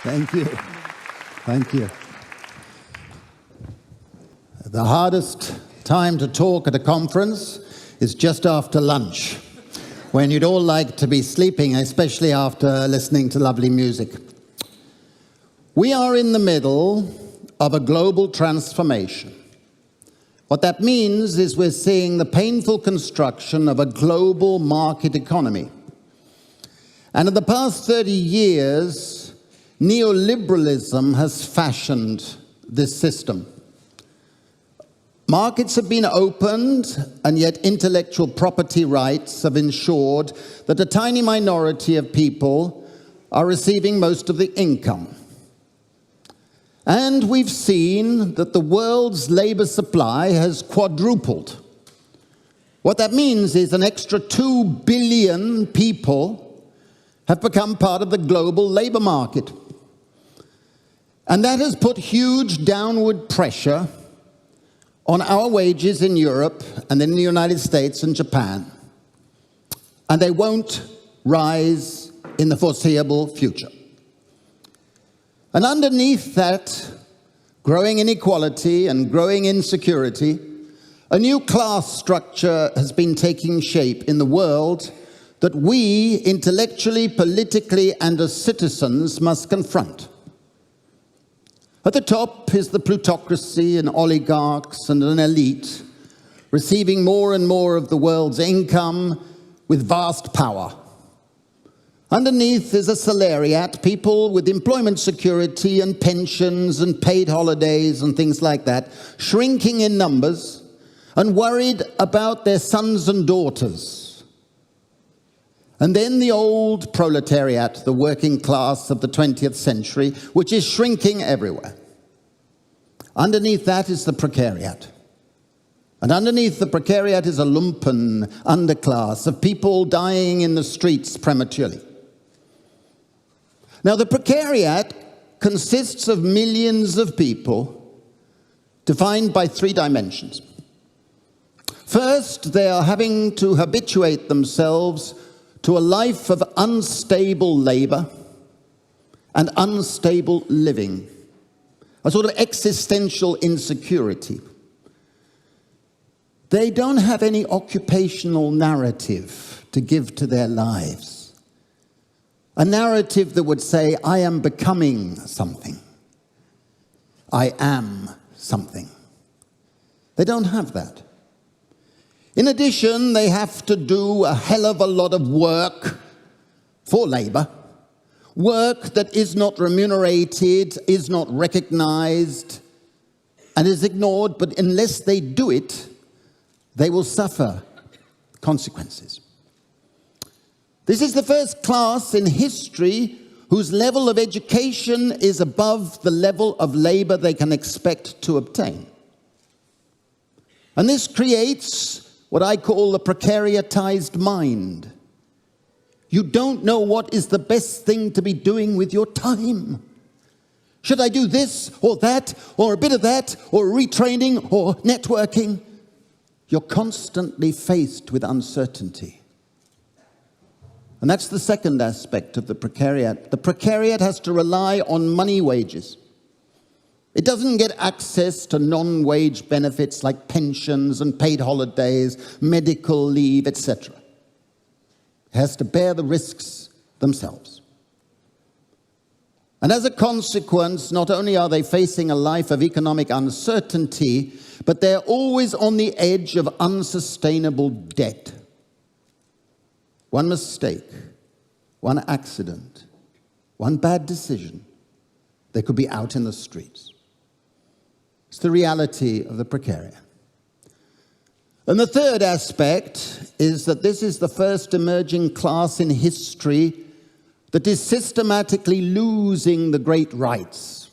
Thank you. Thank you. The hardest time to talk at a conference is just after lunch, when you'd all like to be sleeping, especially after listening to lovely music. We are in the middle of a global transformation. What that means is we're seeing the painful construction of a global market economy. And in the past 30 years, neoliberalism has fashioned this system. Markets have been opened, and yet intellectual property rights have ensured that a tiny minority of people are receiving most of the income. And we've seen that the world's labor supply has quadrupled. What that means is an extra 2 billion people have become part of the global labor market. And that has put huge downward pressure on our wages in Europe and in the United States and Japan. And they won't rise in the foreseeable future. And underneath that growing inequality and growing insecurity, a new class structure has been taking shape in the world that we, intellectually, politically, and as citizens, must confront. At the top is the plutocracy and oligarchs and an elite receiving more and more of the world's income with vast power. Underneath is a salariat, people with employment security and pensions and paid holidays and things like that, shrinking in numbers and worried about their sons and daughters. And then the old proletariat, the working class of the 20th century, which is shrinking everywhere. Underneath that is the precariat. And underneath the precariat is a lumpen underclass of people dying in the streets prematurely. Now, the precariat consists of millions of people defined by 3 dimensions. First, they are having to habituate themselves to a life of unstable labor and unstable living, a sort of existential insecurity. They don't have any occupational narrative to give to their lives. A narrative that would say, I am becoming something. I am something. They don't have that. In addition, they have to do a hell of a lot of work for labor. Work that is not remunerated, is not recognized, and is ignored, but unless they do it, they will suffer consequences. This is the first class in history whose level of education is above the level of labor they can expect to obtain. And this creates what I call the precariatized mind. You don't know what is the best thing to be doing with your time. Should I do this or that, or a bit of that, or retraining, or networking? You're constantly faced with uncertainty. And that's the second aspect of the precariat. The precariat has to rely on money wages. It doesn't get access to non-wage benefits like pensions and paid holidays, medical leave, etc. It has to bear the risks themselves. And as a consequence, not only are they facing a life of economic uncertainty, but they're always on the edge of unsustainable debt. One mistake, one accident, one bad decision, they could be out in the streets. It's the reality of the precariat. And the third aspect is that this is the first emerging class in history that is systematically losing the great rights,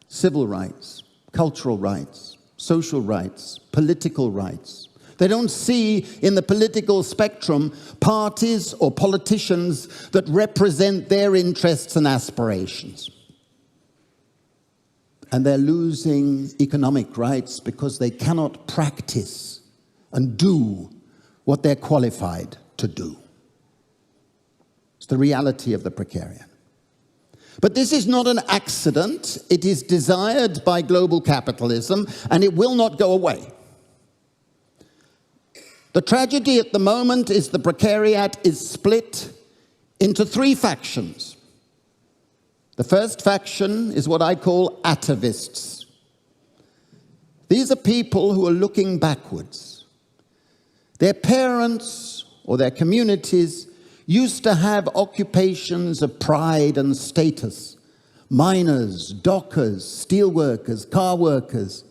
civil rights, cultural rights, social rights, political rights. They don't see in the political spectrum parties or politicians that represent their interests and aspirations. And they're losing economic rights because they cannot practice and do what they're qualified to do. It's the reality of the precariat. But this is not an accident. It is desired by global capitalism, and it will not go away. The tragedy at the moment is the precariat is split into three factions. The first faction is what I call atavists. These are people who are looking backwards. Their parents or their communities used to have occupations of pride and status. Miners, dockers, steelworkers, car workers.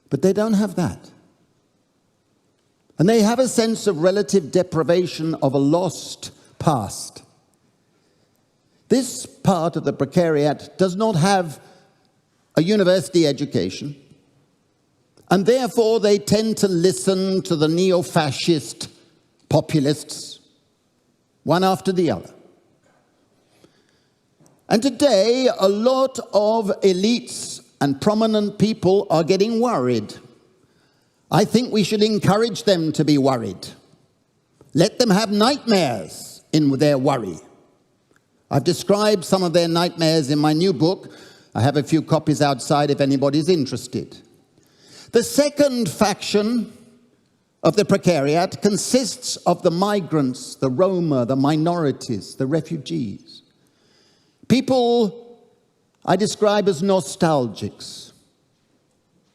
But they don't have that. And they have a sense of relative deprivation of a lost past. This part of the precariat does not have a university education, and therefore they tend to listen to the neo-fascist populists, one after the other. And today, a lot of elites and prominent people are getting worried. I think we should encourage them to be worried. Let them have nightmares in their worry. I've described some of their nightmares in my new book. I have a few copies outside if anybody's interested. The second faction of the precariat consists of the migrants, the Roma, the minorities, the refugees. People I describe as nostalgics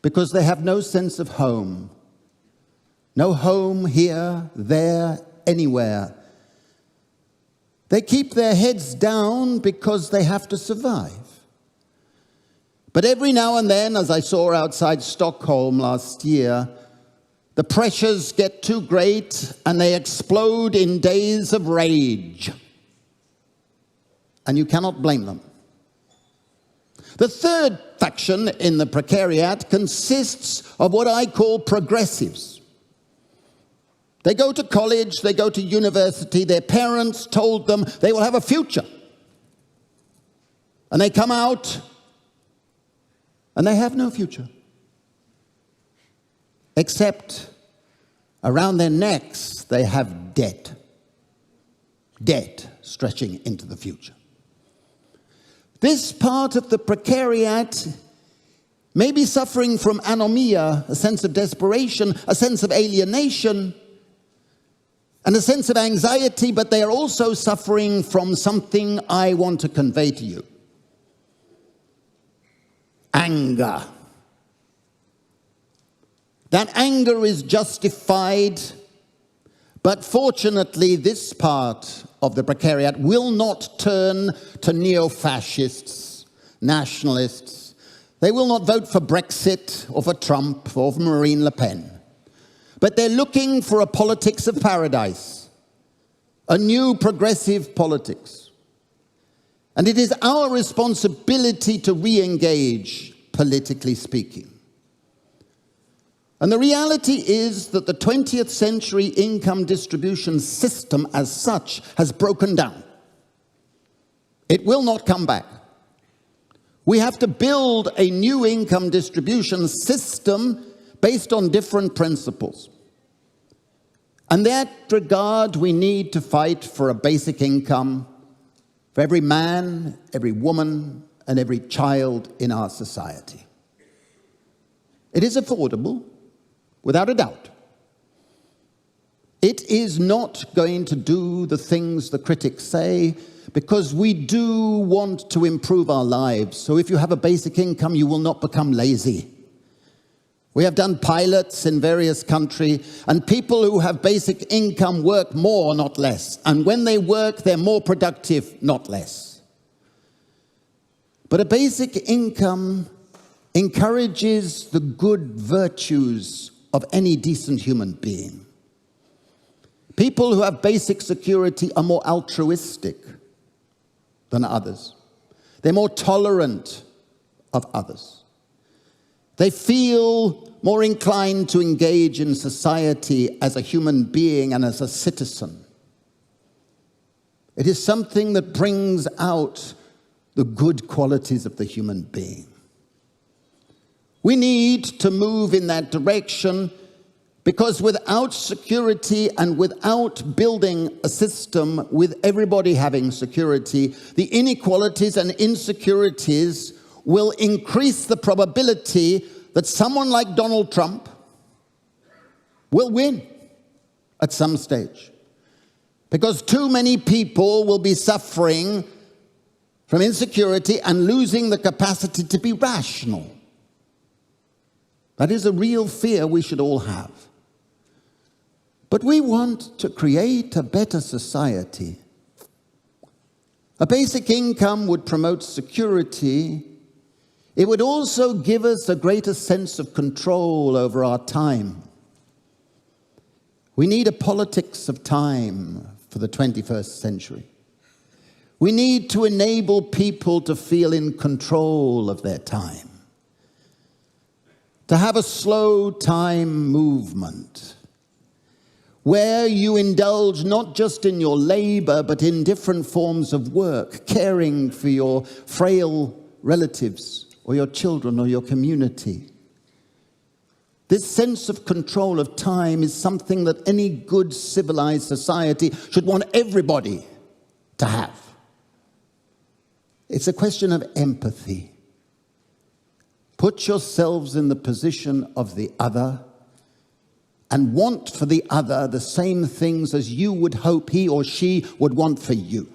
because they have no sense of home. No home here, there, anywhere. They keep their heads down because they have to survive. But every now and then, as I saw outside Stockholm last year, the pressures get too great and they explode in days of rage. And you cannot blame them. The third faction in the precariat consists of what I call progressives. They go to college, they go to university, their parents told them they will have a future. And they come out and they have no future. Except around their necks they have debt. Debt stretching into the future. This part of the precariat may be suffering from anomia, a sense of desperation, a sense of alienation, and a sense of anxiety, but they are also suffering from something I want to convey to you. Anger. That anger is justified, but fortunately this part of the precariat will not turn to neo-fascists, nationalists. They will not vote for Brexit or for Trump or for Marine Le Pen. But they're looking for a politics of paradise, a new progressive politics. And it is our responsibility to re-engage, politically speaking. And the reality is that the 20th century income distribution system as such has broken down. It will not come back. We have to build a new income distribution system based on different principles. In that regard, we need to fight for a basic income for every man, every woman, and every child in our society. It is affordable, without a doubt. It is not going to do the things the critics say, because we do want to improve our lives. So if you have a basic income, you will not become lazy. We have done pilots in various countries, and people who have basic income work more, not less. And when they work, they're more productive, not less. But a basic income encourages the good virtues of any decent human being. People who have basic security are more altruistic than others. They're more tolerant of others. They feel more inclined to engage in society as a human being and as a citizen. It is something that brings out the good qualities of the human being. We need to move in that direction Because without security and without building a system with everybody having security, the inequalities and insecurities will increase the probability that someone like Donald Trump will win at some stage. Because too many people will be suffering from insecurity and losing the capacity to be rational. That is a real fear we should all have. But we want to create a better society. A basic income would promote security. It would also give us a greater sense of control over our time. We need a politics of time for the 21st century. We need to enable people to feel in control of their time. To have a slow time movement where you indulge not just in your labor, but in different forms of work, caring for your frail relatives or your children or your community. This sense of control of time is something that any good civilized society should want everybody to have. It's a question of empathy. Put yourselves in the position of the other and want for the other the same things as you would hope he or she would want for you.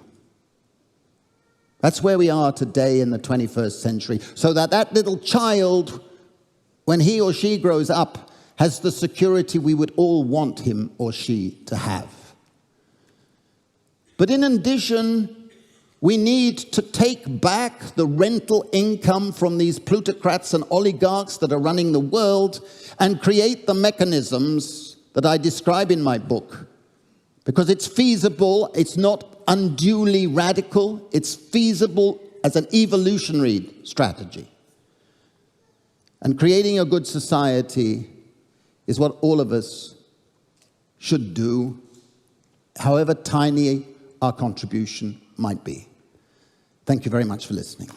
That's where we are today in the 21st century, so that that little child, when he or she grows up, has the security we would all want him or she to have. But in addition, we need to take back the rental income from these plutocrats and oligarchs that are running the world and create the mechanisms that I describe in my book. Because it's feasible, it's not unduly radical, it's feasible as an evolutionary strategy. And creating a good society is what all of us should do, however tiny our contribution might be. Thank you very much for listening.